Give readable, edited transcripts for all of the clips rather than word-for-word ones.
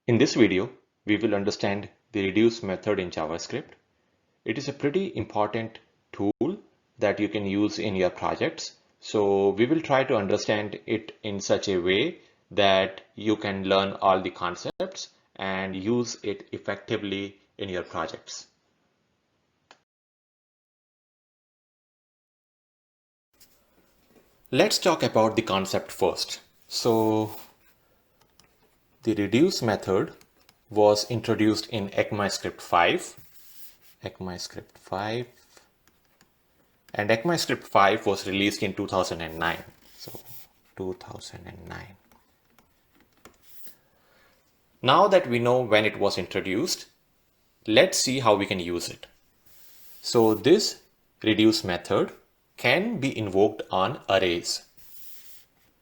In this video, we will understand the reduce method in JavaScript. It is a pretty important tool that you can use in your projects. So we will try to understand it in such a way that you can learn all the concepts and use it effectively in your projects. Let's talk about the concept first. So the reduce method was introduced in ECMAScript 5. ECMAScript 5. And ECMAScript 5 was released in 2009. So 2009. Now that we know when it was introduced, let's see how we can use it. So this reduce method can be invoked on arrays.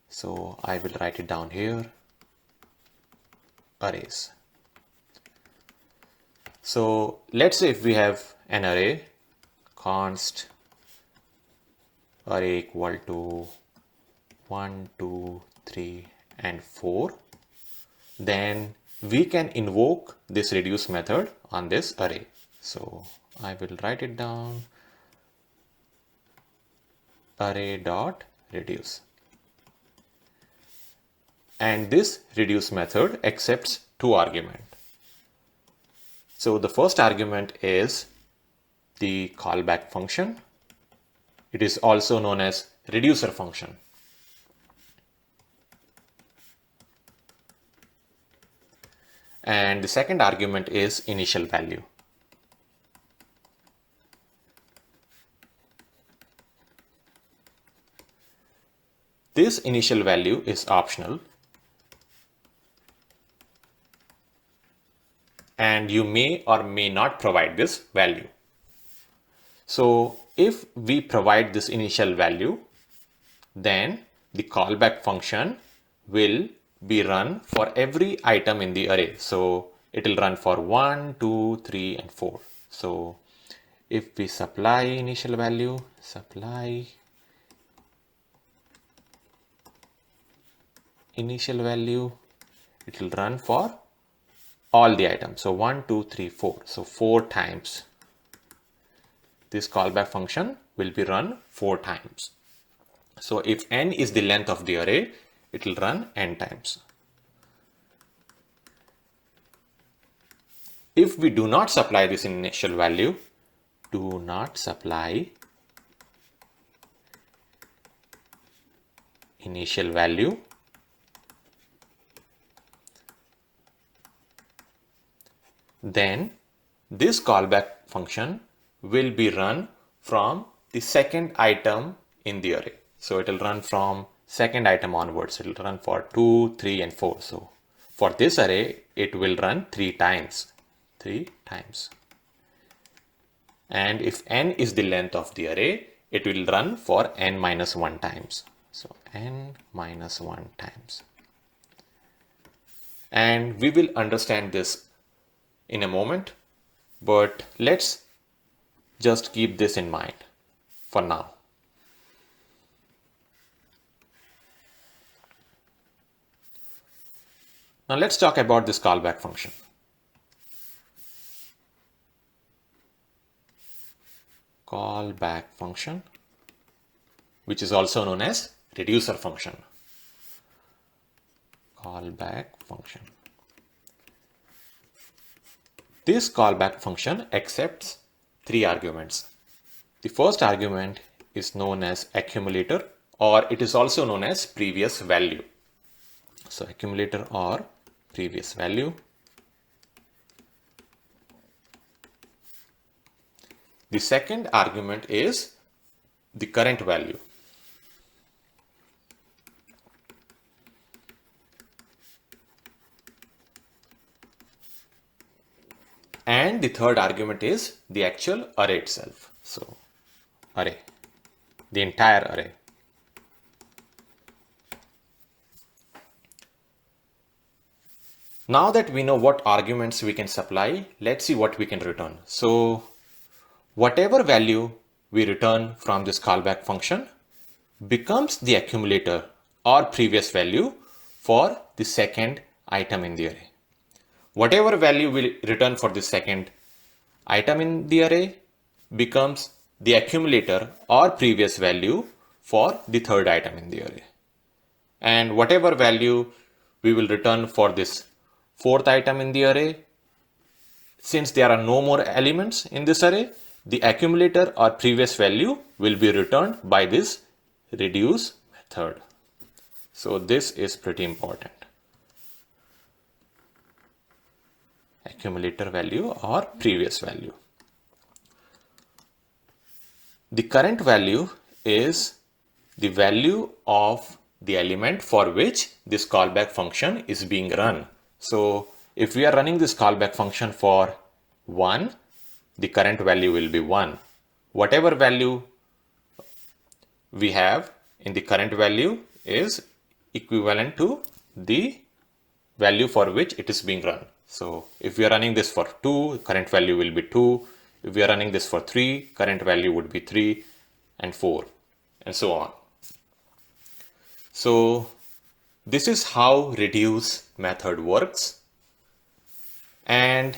So I will write it down here. Arrays. So let's say if we have an array, const array equal to 1, 2, 3, and 4, then we can invoke this reduce method on this array. So I will write it down, array.reduce. And this reduce method accepts two arguments. So the first argument is the callback function. It is also known as reducer function. And the second argument is initial value. This initial value is optional, and you may or may not provide this value. So if we provide this initial value, then the callback function will be run for every item in the array. So it will run for 1, 2, 3, and 4. So if we supply initial value, supply initial value, it will run for all the items. So 1, 2, 3, 4. So 4 times. This callback function will be run 4 times. So if n is the length of the array, it will run n times. If we do not supply this initial value, do not supply initial value, then this callback function will be run from the second item in the array. So it will run from second item onwards. It will run for 2, 3, and 4. So for this array, it will run 3 times. 3 times. And if n is the length of the array, it will run for n minus 1 times. So n minus 1 times. And we will understand this in a moment, but let's just keep this in mind for now. Now let's talk about this callback function. Callback function, which is also known as reducer function. Callback function. This callback function accepts 3 arguments. The first argument is known as accumulator, or it is also known as previous value. So accumulator or previous value. The second argument is the current value. And the third argument is the actual array itself. So array, the entire array. Now that we know what arguments we can supply, let's see what we can return. So whatever value we return from this callback function becomes the accumulator or previous value for the second item in the array. whatever value we return for the second item in the array becomes the accumulator or previous value for the third item in the array. And whatever value we will return for this fourth item in the array, since there are no more elements in this array, the accumulator or previous value will be returned by this reduce method. So this is pretty important. Accumulator value or previous value. The current value is the value of the element for which this callback function is being run. So if we are running this callback function for 1, the current value will be 1. Whatever value we have in the current value is equivalent to the value for which it is being run. So if we are running this for 2, current value will be 2. If we are running this for 3, current value would be 3 and 4 and so on. So this is how reduce method works. And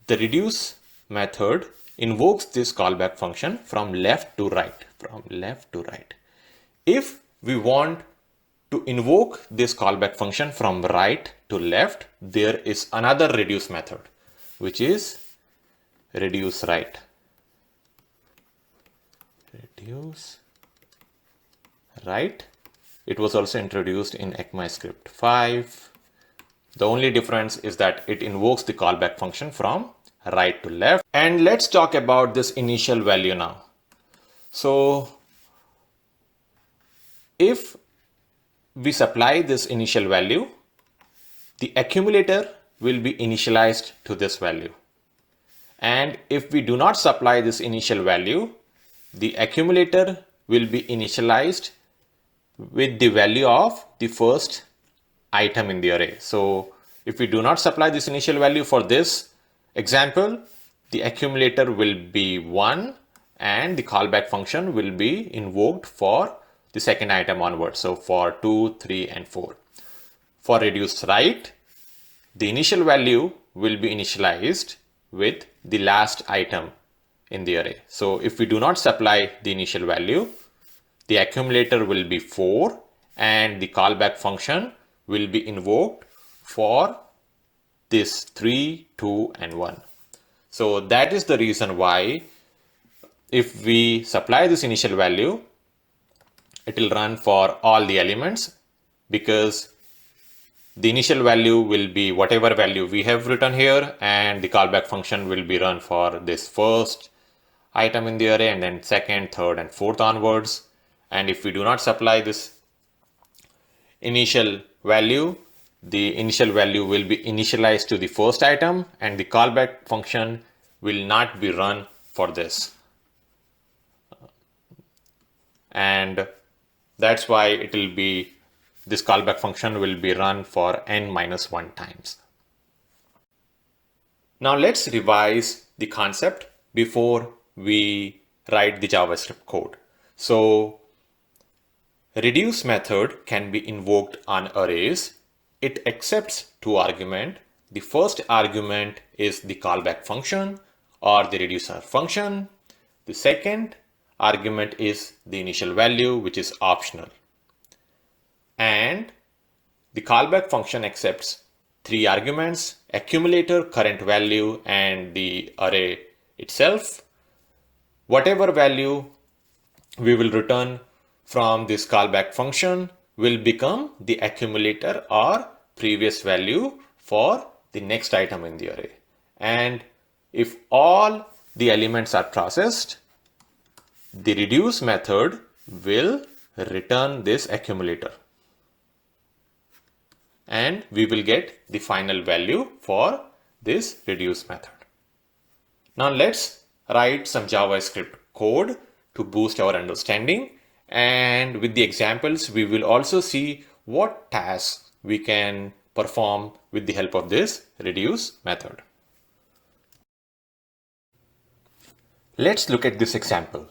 the reduce method invokes this callback function from left to right, If we want to invoke this callback function from right to left, there is another reduce method, which is reduce right. Reduce right. It was also introduced in ECMAScript 5. The only difference is that it invokes the callback function from right to left. And let's talk about this initial value now. So if we supply this initial value, the accumulator will be initialized to this value. And if we do not supply this initial value, the accumulator will be initialized with the value of the first item in the array. So if we do not supply this initial value for this example, the accumulator will be 1 and the callback function will be invoked for the second item onwards. So for 2, 3 and 4. For reduce right, the initial value will be initialized with the last item in the array. So if we do not supply the initial value, the accumulator will be 4 and the callback function will be invoked for this 3, 2 and 1. So that is the reason why if we supply this initial value, it will run for all the elements, because the initial value will be whatever value we have written here, and the callback function will be run for this first item in the array and then second, third and fourth onwards. And if we do not supply this initial value, the initial value will be initialized to the first item and the callback function will not be run for this. And that's why it will be, this callback function will be run for n-1 times. Now let's revise the concept before we write the JavaScript code. So reduce method can be invoked on arrays. It accepts 2 arguments. The first argument is the callback function or the reducer function. The second argument is the initial value, which is optional. And the callback function accepts 3 arguments: accumulator, current value, and the array itself. Whatever value we will return from this callback function will become the accumulator or previous value for the next item in the array. And if all the elements are processed, the reduce method will return this accumulator and we will get the final value for this reduce method. Now let's write some JavaScript code to boost our understanding, and with the examples we will also see what tasks we can perform with the help of this reduce method. Let's look at this example.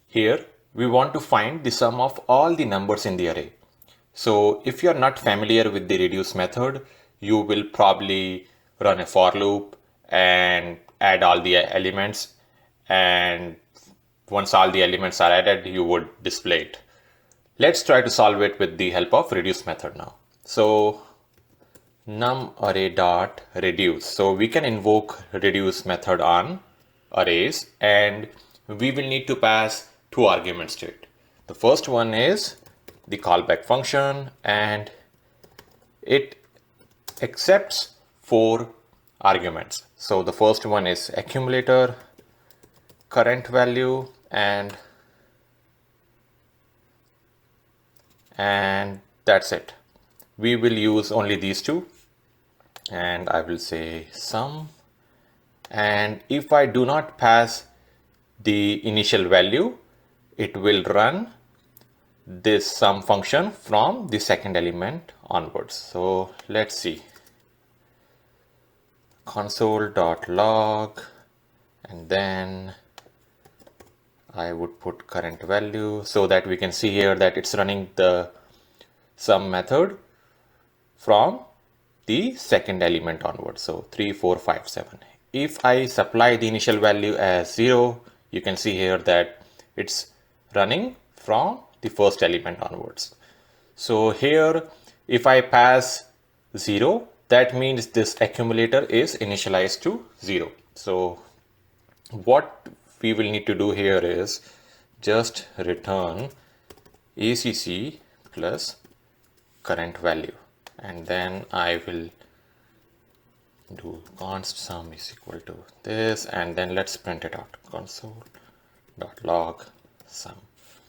Here we want to find the sum of all the numbers in the array. So if you are not familiar with the reduce method, you will probably run a for loop and add all the elements, and once all the elements are added, you would display it. Let's try to solve it with the help of reduce method now. So num array dot reduce. So we can invoke reduce method on arrays, and we will need to pass two arguments to it. The first one is the callback function, and it accepts four arguments. So the first one is accumulator, current value, and that's it. We will use only these two, and I will say sum. And if I do not pass the initial value, it will run this sum function from the second element onwards. So let's see. Console.log, and then I would put current value so that we can see here that it's running the sum method from the second element onwards. So 3, 4, 5, 7. If I supply the initial value as 0, you can see here that it's running from the first element onwards. So here, if I pass 0, that means this accumulator is initialized to 0. So what we will need to do here is just return ACC plus current value, and then I will do const sum is equal to this, and then let's print it out, console.log sum.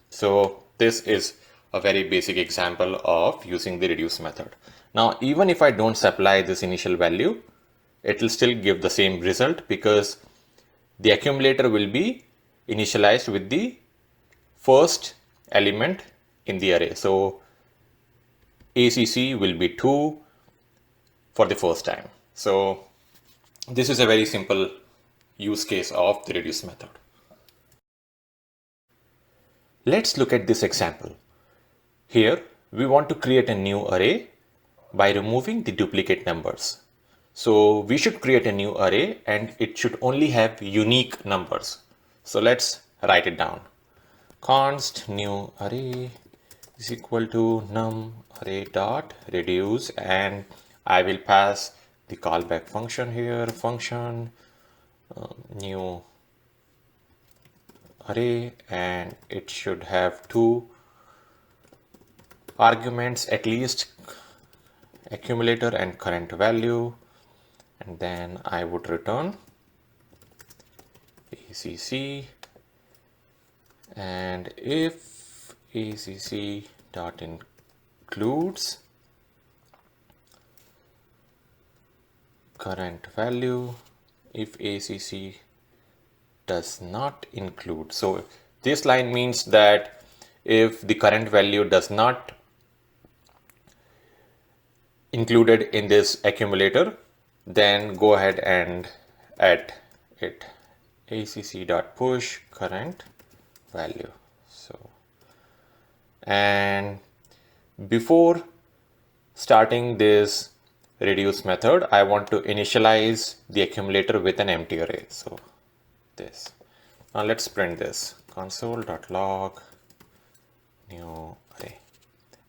So this is a very basic example of using the reduce method. Now, even if I don't supply this initial value, it will still give the same result because the accumulator will be initialized with the first element in the array. So ACC will be 2 for the first time. So this is a very simple use case of the reduce method. Let's look at this example. Here we want to create a new array by removing the duplicate numbers. So we should create a new array and it should only have unique numbers. So let's write it down. Const new array is equal to num array dot reduce, and I will pass the callback function here, function new array, and it should have two arguments at least, accumulator and current value, and then I would return ACC, and if ACC dot includes current value, if ACC does not include, so this line means that if the current value does not included in this accumulator, then go ahead and add it, acc.push current value. So, and before starting this reduce method, I want to initialize the accumulator with an empty array. So this. Now let's print this, console.log new array.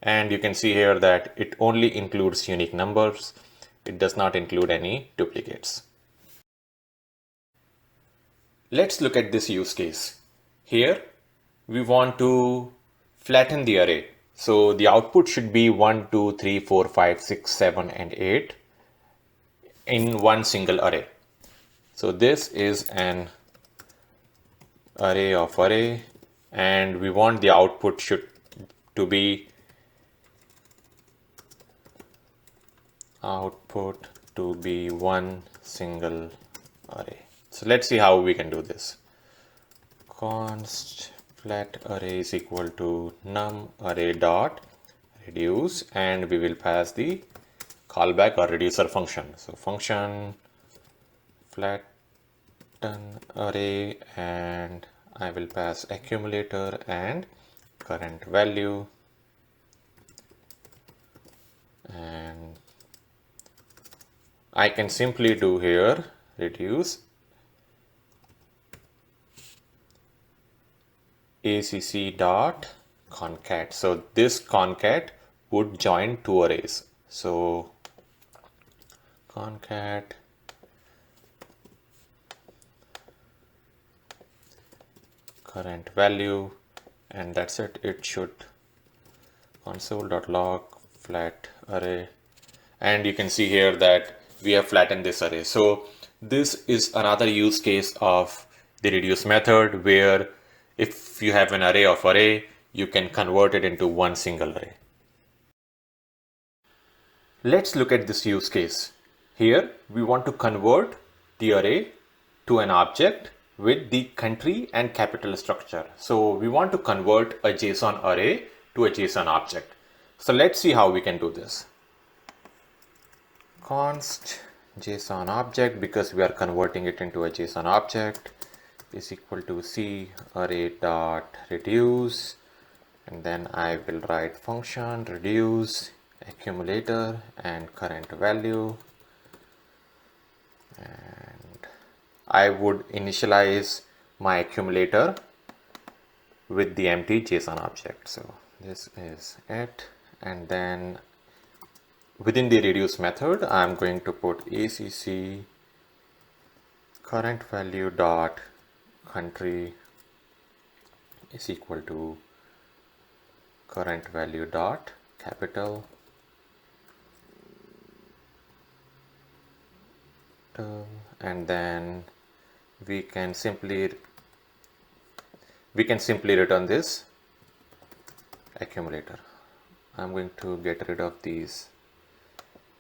And you can see here that it only includes unique numbers. It does not include any duplicates. Let's look at this use case. Here we want to flatten the array. So the output should be 1, 2, 3, 4, 5, 6, 7, and 8 in one single array. So this is an array of array, and we want the output to be one single array. So let's see how we can do this. Const flat array is equal to num array dot reduce, and we will pass the callback or reducer function. So function flatten array, and I will pass accumulator and current value, and I can simply do here reduce acc dot concat. So this concat would join two arrays. So concat current value, and that's it. It should console.log flat array, and you can see here that we have flattened this array. So this is another use case of the reduce method, where if you have an array of array, you can convert it into one single array. Let's look at this use case. Here we want to convert the array to an object with the country and capital structure. So we want to convert a JSON array to a JSON object. So let's see how we can do this. Const JSON object, because we are converting it into a JSON object, is equal to c array dot reduce, and then I will write function reduce accumulator and current value, and I would initialize my accumulator with the empty JSON object. So this is it, and then within the reduce method I'm going to put acc current value dot country is equal to current value dot capital, and then we can simply return this accumulator. I'm going to get rid of these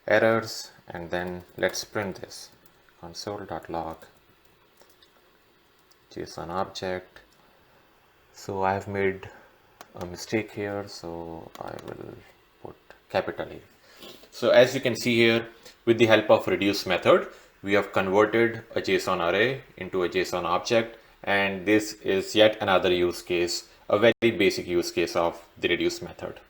errors, and then let's print this console.log JSON object. So I've made a mistake here, so I will put capital A. So as you can see here, with the help of reduce method, we have converted a JSON array into a JSON object, and this is yet another use case, a very basic use case of the reduce method.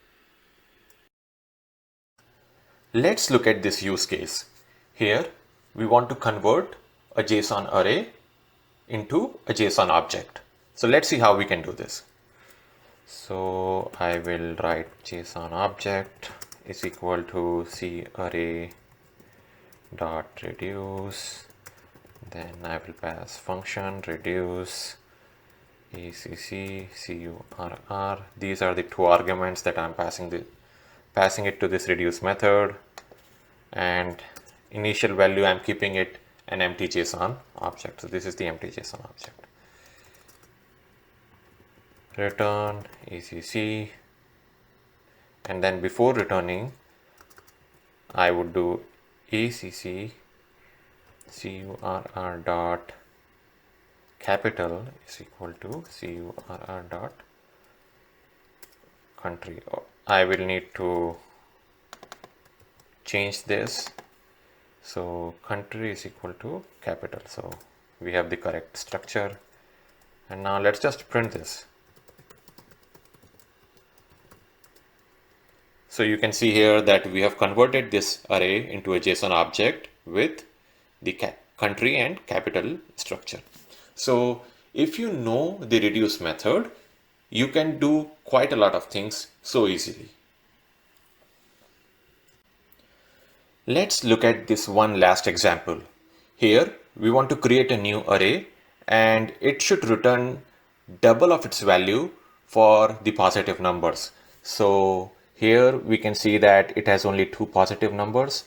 Let's look at this use case. Here we want to convert a JSON array into a JSON object. So let's see how we can do this. So I will write JSON object is equal to c array dot reduce, then I will pass function reduce acc curr. These are the two arguments that I'm passing it to this reduce method, and initial value I'm keeping it an empty JSON object. So this is the empty JSON object. Return acc, and then before returning I would do acc curr dot capital is equal to curr dot country. I will need to change this, so country is equal to capital. So we have the correct structure, and now let's just print this. So you can see here that we have converted this array into a JSON object with the country and capital structure. So if you know the reduce method, you can do quite a lot of things so easily. Let's look at this one last example. Here we want to create a new array, and it should return double of its value for the positive numbers. So here we can see that it has only two positive numbers.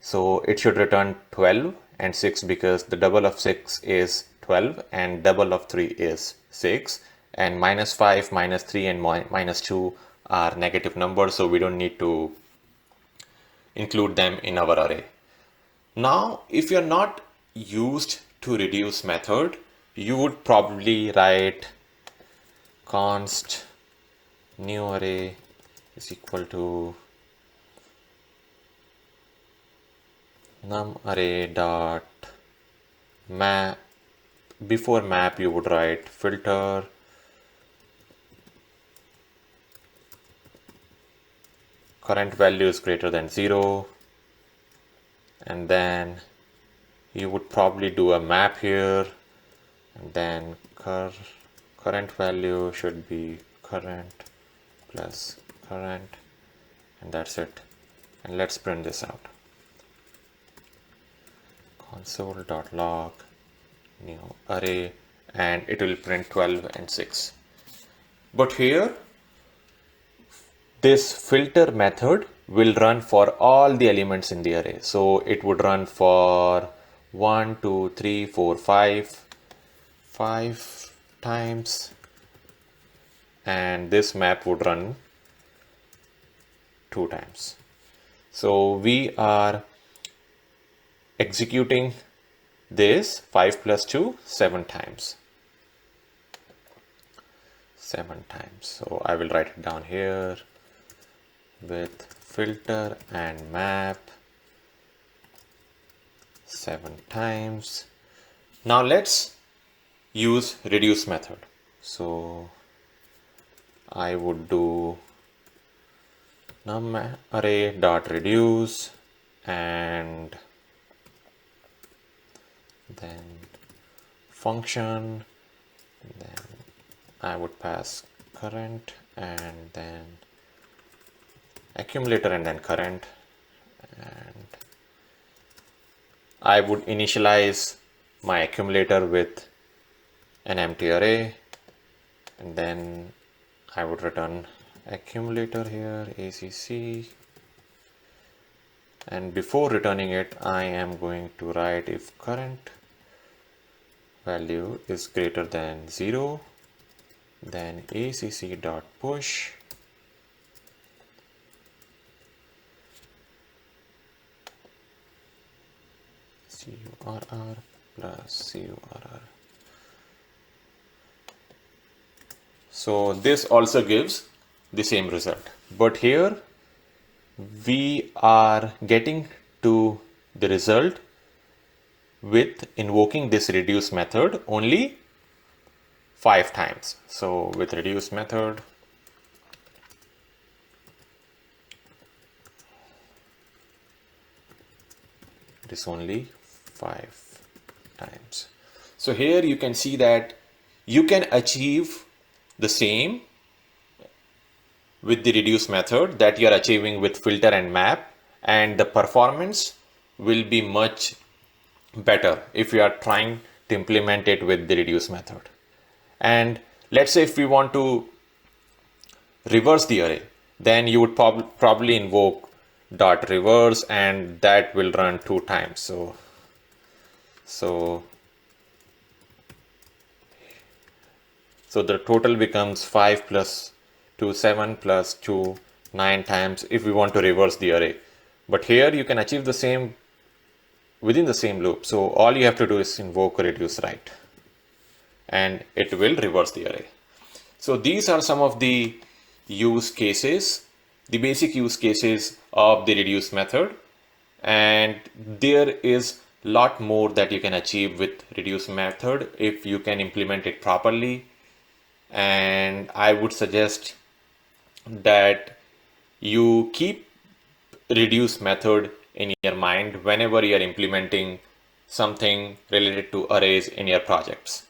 So it should return 12 and 6, because the double of 6 is 12 and double of 3 is 6, and -5, -3 and -2 are negative numbers, so we don't need to include them in our array. Now if you're not used to reduce method, you would probably write const new array is equal to num array dot map. Before map you would write filter current value is greater than 0, and then you would probably do a map here, and then current value should be current plus current, and that's it. And let's print this out. Console.log new array, and it will print 12 and 6. But here this filter method will run for all the elements in the array. So it would run for 1, 2, 3, 4, 5 times, and this map would run 2 times. So we are executing this 5 plus 2 7 times. 7 times. So I will write it down here with filter and map 7 times. Now let's use reduce method. So I would do num array dot reduce, and then function, then I would pass current, and then accumulator, and then current, and I would initialize my accumulator with an empty array, and then I would return accumulator here, ACC, and before returning it I am going to write if current value is greater than 0, then ACC dot push CURR plus CURR. So this also gives the same result, but here we are getting to the result with invoking this reduce method only 5 times. So with reduce method, it is only 5 times. So here you can see that you can achieve the same with the reduce method that you are achieving with filter and map, and the performance will be much better if you are trying to implement it with the reduce method. And let's say if we want to reverse the array, then you would probably invoke dot reverse, and that will run 2 times. So the total becomes 5 plus 2 7 plus 2 9 times if we want to reverse the array. But here you can achieve the same within the same loop. So all you have to do is invoke reduce write, and it will reverse the array. So these are some of the use cases, the basic use cases of the reduce method, and there is a lot more that you can achieve with reduce method if you can implement it properly. And I would suggest that you keep reduce method in your mind whenever you are implementing something related to arrays in your projects.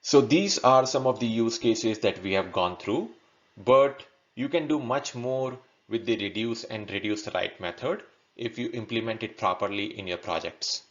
So these are some of the use cases that we have gone through, but you can do much more with the reduce and reduce write method if you implement it properly in your projects.